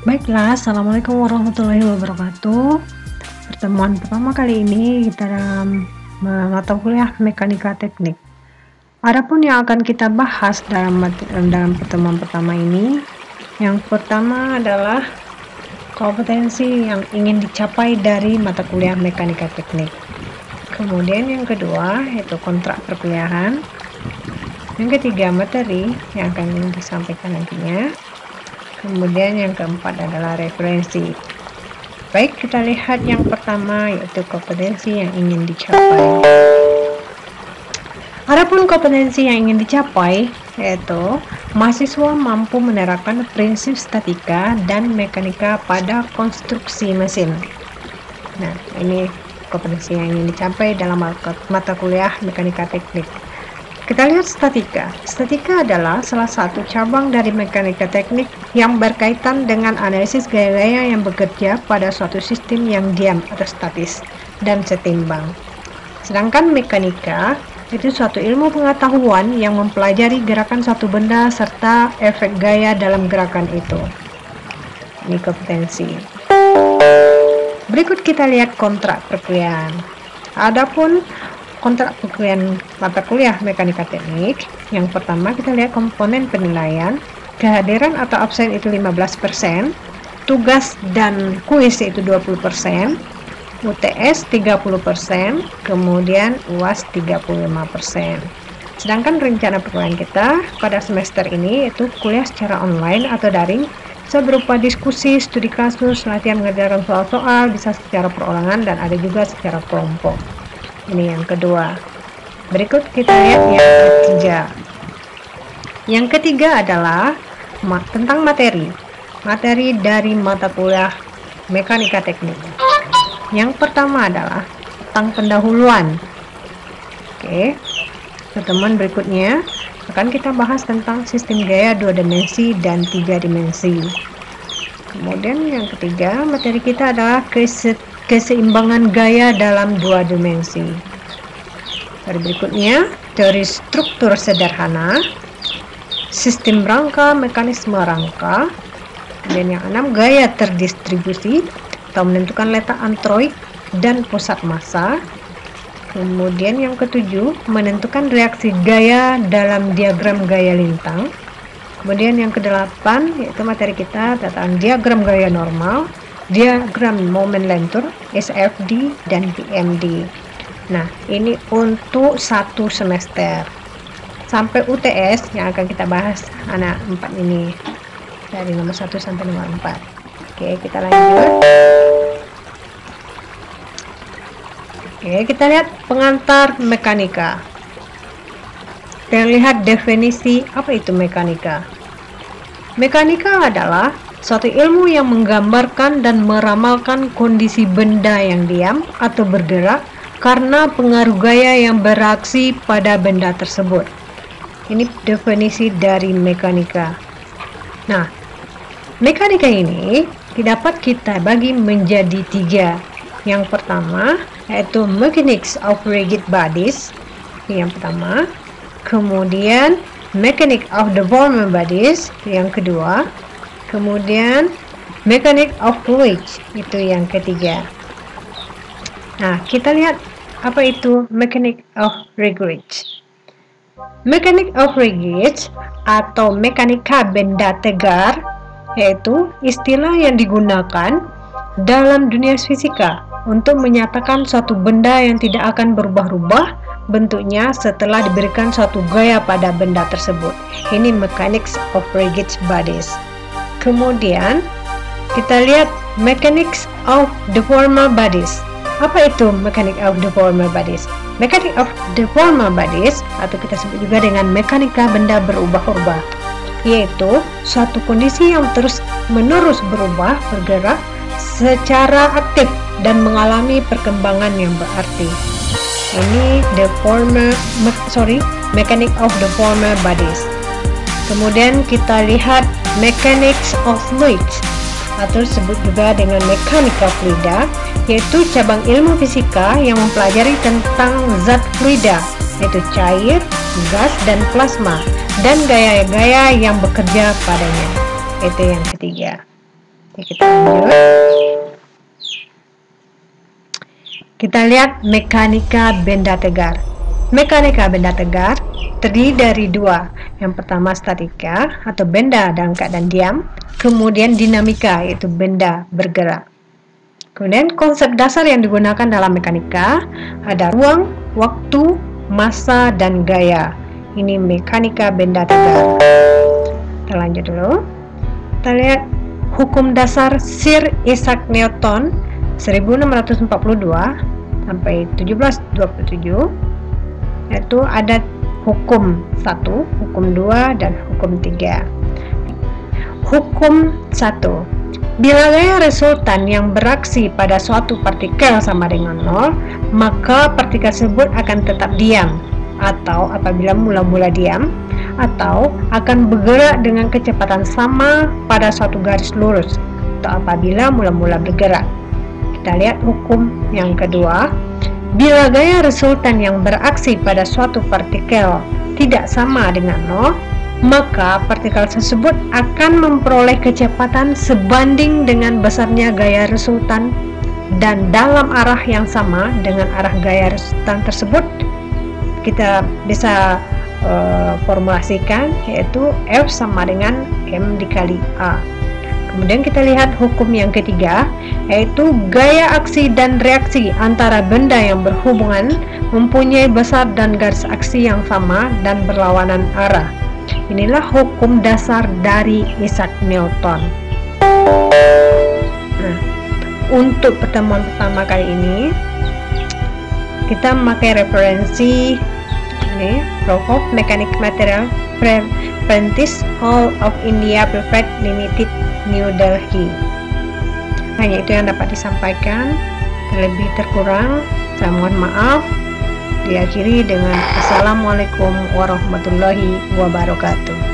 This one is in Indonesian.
Baiklah, assalamualaikum warahmatullahi wabarakatuh. Pertemuan pertama kali ini kita dalam mata kuliah mekanika teknik. Adapun yang akan kita bahas dalam pertemuan pertama ini, yang pertama adalah kompetensi yang ingin dicapai dari mata kuliah mekanika teknik. Kemudian yang kedua yaitu kontrak perkuliahan. Yang ketiga materi yang akan disampaikan nantinya. Kemudian yang keempat adalah referensi. Baik, kita lihat yang pertama yaitu kompetensi yang ingin dicapai. Adapun kompetensi yang ingin dicapai yaitu mahasiswa mampu menerapkan prinsip statika dan mekanika pada konstruksi mesin. Nah, ini kompetensi yang ingin dicapai dalam mata kuliah mekanika teknik. Kita lihat statika. Statika adalah salah satu cabang dari mekanika teknik yang berkaitan dengan analisis gaya-gaya yang bekerja pada suatu sistem yang diam atau statis dan setimbang. Sedangkan mekanika itu suatu ilmu pengetahuan yang mempelajari gerakan suatu benda serta efek gaya dalam gerakan itu. Ini kompetensi. Berikut kita lihat kontrak perkuliahan. Adapun kontrak perkuliahan mata kuliah mekanika teknik, yang pertama kita lihat komponen penilaian. Kehadiran atau absen itu 15%, tugas dan kuis itu 20%, UTS 30%, kemudian UAS 35%. Sedangkan rencana perkuliahan kita pada semester ini itu kuliah secara online atau daring, bisa berupa diskusi, studi kasus, latihan mengerjakan soal-soal, bisa secara perorangan dan ada juga secara kelompok. Ini yang kedua. Berikut kita lihat yang ketiga. Yang ketiga adalah tentang materi. Materi dari mata kuliah mekanika teknik. Yang pertama adalah tentang pendahuluan. Oke. Pertemuan berikutnya akan kita bahas tentang sistem gaya 2 dimensi dan 3 dimensi. Kemudian yang ketiga, materi kita adalah keseimbangan gaya dalam 2 dimensi. Pada berikutnya, teori struktur sederhana, sistem rangka, mekanisme rangka. Dan yang 6, gaya terdistribusi atau menentukan letak antroid dan pusat massa. Kemudian yang ketujuh, menentukan reaksi gaya dalam diagram gaya lintang. Kemudian yang kedelapan, yaitu materi kita tentang diagram gaya normal, diagram momen lentur, SFD, dan PMD. Nah, ini untuk satu semester. Sampai UTS yang akan kita bahas anak 4 ini. Dari nomor 1 sampai nomor 4. Oke, kita lanjut. Oke, kita lihat pengantar mekanika. Kita lihat definisi apa itu mekanika. Mekanika adalah suatu ilmu yang menggambarkan dan meramalkan kondisi benda yang diam atau bergerak karena pengaruh gaya yang bereaksi pada benda tersebut. Ini definisi dari mekanika. Nah, mekanika ini dapat kita bagi menjadi 3. Yang pertama yaitu mechanics of rigid bodies. Yang pertama. Kemudian mechanic of deformed bodies. Yang kedua. Kemudian mechanic of fluids, itu yang ketiga. Nah, kita lihat apa itu mechanic of rigids. Mechanic of rigids atau mekanika benda tegar yaitu istilah yang digunakan dalam dunia fisika untuk menyatakan suatu benda yang tidak akan berubah-ubah bentuknya setelah diberikan suatu gaya pada benda tersebut. Ini mechanics of rigid bodies. Kemudian kita lihat mechanics of deformed bodies. Apa itu mechanic of deformed bodies? Mechanic of deformed bodies atau kita sebut juga dengan mekanika benda berubah-ubah, yaitu suatu kondisi yang terus-menerus berubah, bergerak secara aktif dan mengalami perkembangan yang berarti. Ini mechanic of the former bodies. Kemudian kita lihat mechanics of fluids, atau disebut juga dengan mekanika fluida, yaitu cabang ilmu fisika yang mempelajari tentang zat fluida, yaitu cair, gas, dan plasma, dan gaya-gaya yang bekerja padanya. Itu yang ketiga. Oke, kita lanjut. Kita lihat mekanika benda tegar. Mekanika benda tegar terdiri dari dua. Yang pertama statika atau benda dalam keadaan diam, kemudian dinamika yaitu benda bergerak. Kemudian konsep dasar yang digunakan dalam mekanika ada ruang, waktu, massa, dan gaya. Ini mekanika benda tegar. Kita lanjut dulu. Kita lihat hukum dasar Sir Isaac Newton 1642 sampai 1727, yaitu ada hukum 1, hukum 2, dan hukum 3. Hukum 1. Bila gaya resultan yang beraksi pada suatu partikel sama dengan 0, maka partikel tersebut akan tetap diam, atau apabila mula-mula diam, atau akan bergerak dengan kecepatan sama pada suatu garis lurus, atau apabila mula-mula bergerak. Kita lihat hukum yang kedua. Bila gaya resultan yang beraksi pada suatu partikel tidak sama dengan 0, maka partikel tersebut akan memperoleh kecepatan sebanding dengan besarnya gaya resultan dan dalam arah yang sama dengan arah gaya resultan tersebut. Kita bisa formulasikan, yaitu F sama dengan M dikali A. Kemudian kita lihat hukum yang ketiga, yaitu gaya aksi dan reaksi antara benda yang berhubungan mempunyai besar dan garis aksi yang sama dan berlawanan arah. Inilah hukum dasar dari Isaac Newton. Nah, untuk pertemuan pertama kali ini kita memakai referensi ini, Professor Mechanic Material Prentice Hall of India Private Limited, New Delhi. Hanya itu yang dapat disampaikan. Terlebih terkurang saya mohon maaf. Diakhiri dengan Assalamualaikum warahmatullahi wabarakatuh.